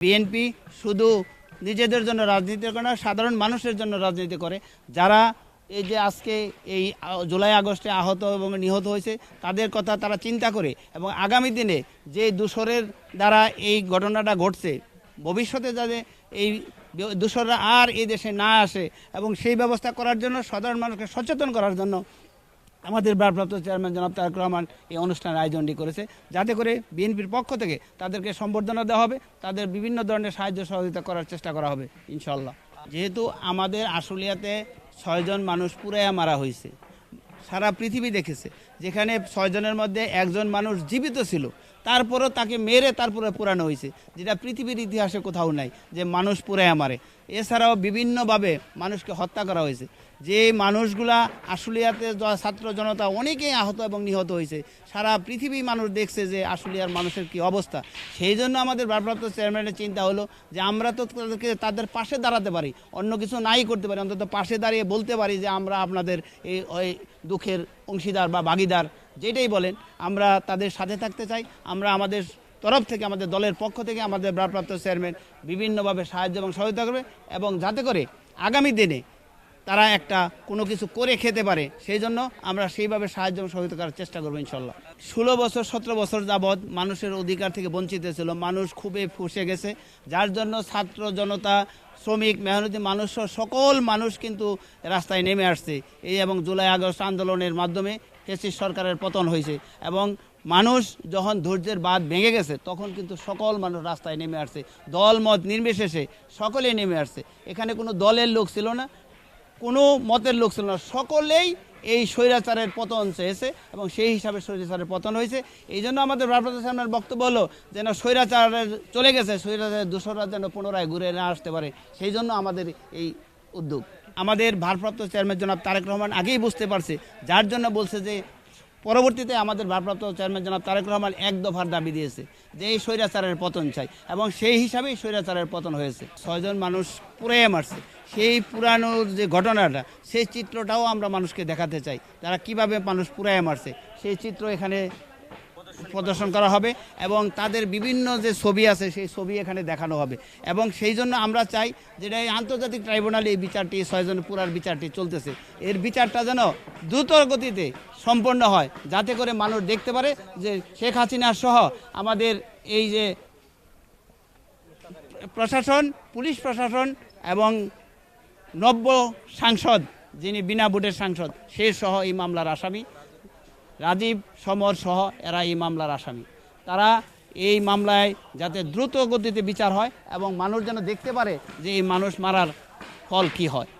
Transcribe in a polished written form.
BNP শুধু নিজেদের জন্য রাজনীতি করে না, সাধারণ মানুষের জন্য রাজনীতি করে। যারা এই যে আজকে এই জুলাই আগস্টে আহত এবং নিহত হয়েছে তাদের কথা তারা চিন্তা করে এবং আগামী দিনে যে দূষরের দ্বারা এই ঘটনাটা ঘটছে, ভবিষ্যতে যাতে এই দূষররা আর এই দেশে না আসে এবং সেই ব্যবস্থা করার জন্য সাধারণ মানুষকে সচেতন করার জন্য আমাদের ভারপ্রাপ্ত চেয়ারম্যান জনাব তারেক রহমান এই অনুষ্ঠানের আয়োজনটি করেছে, যাতে করে বিএনপির পক্ষ থেকে তাদেরকে সম্বর্ধনা দেওয়া হবে, তাদের বিভিন্ন ধরনের সাহায্য সহযোগিতা করার চেষ্টা করা হবে ইনশাল্লাহ। যেহেতু আমাদের আশুলিয়াতে 6 জন মানুষ পুরাইয়া মারা হয়েছে, সারা পৃথিবী দেখেছে, যেখানে 6 জনের মধ্যে 1 জন মানুষ জীবিত ছিল, তারপরও তাকে মেরে তারপরে পুরানো হয়েছে, যেটা পৃথিবীর ইতিহাসে কোথাও নাই যে মানুষ পুরাইয়া মারে। এছাড়াও বিভিন্নভাবে মানুষকে হত্যা করা হয়েছে। যে মানুষগুলা আশুলিয়াতে ছাত্র জনতা অনেকেই আহত এবং নিহত হয়েছে, সারা পৃথিবী মানুষ দেখছে যে আশুলিয়ার মানুষের কি অবস্থা। সেই জন্য আমাদের ভারপ্রাপ্ত চেয়ারম্যানের চিন্তা হলো যে আমরা তো তাদের পাশে দাঁড়াতে পারি, অন্য কিছু নাই করতে পারি, অন্তত পাশে দাঁড়িয়ে বলতে পারি যে আমরা আপনাদের এই দুঃখের অংশীদার বা ভাগিদার যেটাই বলেন, আমরা তাদের সাথে থাকতে চাই। আমরা আমাদের তরফ থেকে, আমাদের দলের পক্ষ থেকে আমাদের ভারপ্রাপ্ত চেয়ারম্যান বিভিন্নভাবে সাহায্য এবং সহায়তা করবে এবং যাতে করে আগামী দিনে তারা একটা কোনো কিছু করে খেতে পারে, সেই জন্য আমরা সেইভাবে সাহায্য এবং সহযোগিতা করার চেষ্টা করবো ইনশাল্লাহ। 16 বছর 17 বছর যাবৎ মানুষের অধিকার থেকে বঞ্চিত ছিল, মানুষ খুবই ফুঁসে গেছে, যার জন্য ছাত্র জনতা, শ্রমিক, মেহনতি মানুষ সকল মানুষ কিন্তু রাস্তায় নেমে আসছে এই এবং জুলাই আগস্ট আন্দোলনের মাধ্যমে ফ্যাসিস্ট সরকারের পতন হয়েছে এবং মানুষ যখন ধৈর্যের বাঁধ ভেঙে গেছে তখন কিন্তু সকল মানুষ রাস্তায় নেমে আসছে, দল মত নির্বিশেষে সকলেই নেমে আসছে। এখানে কোনো দলের লোক ছিল না, কোনো মতের লোক ছিল না, সকলেই এই স্বৈরাচারের পতন চেয়েছে এবং সেই হিসাবে স্বৈরাচারের পতন হয়েছে। এই জন্য আমাদের ভারপ্রাপ্ত চেয়ারম্যানের বক্তব্য হলো যেন স্বৈরাচারের চলে গেছে, স্বৈরাচারের দূষররা যেন পুনরায় ঘুরে না আসতে পারে, সেই জন্য আমাদের এই উদ্যোগ। আমাদের ভারপ্রাপ্ত চেয়ারম্যান জনাব তারেক রহমান আগেই বুঝতে পারছে, যার জন্য বলছে যে পরবর্তীতে আমাদের ভারপ্রাপ্ত চেয়ারম্যান জনাব তারেক রহমান 1 দফার দাবি দিয়েছে যে এই স্বৈরাচারের পতন চাই এবং সেই হিসাবেই স্বৈরাচারের পতন হয়েছে। 6 জন মানুষ পুড়িয়ে মারছে, সেই পুরানোর যে ঘটনাটা, সেই চিত্রটাও আমরা মানুষকে দেখাতে চাই, তারা কিভাবে মানুষ পুড়িয়ে মারছে সেই চিত্র এখানে প্রদর্শন করা হবে এবং তাদের বিভিন্ন যে ছবি আছে সেই ছবি এখানে দেখানো হবে এবং সেই জন্য আমরা চাই যেটা এই আন্তর্জাতিক ট্রাইব্যুনালে এই বিচারটি 6 জন পুরার বিচারটি চলতেছে, এর বিচারটা যেন দ্রুত গতিতে সম্পন্ন হয়, যাতে করে মানুষ দেখতে পারে যে শেখ হাসিনা সহ আমাদের এই যে প্রশাসন, পুলিশ প্রশাসন এবং নব্য সাংসদ যিনি বিনা ভোটের সাংসদ সে সহ এই মামলার আসামি, রাজীব সমর সহ এরা এই মামলার আসামি। তারা এই মামলায় যাতে দ্রুত গতিতে বিচার হয় এবং মানুষ যেন দেখতে পারে যে এই মানুষ মারার ফল কি হয়।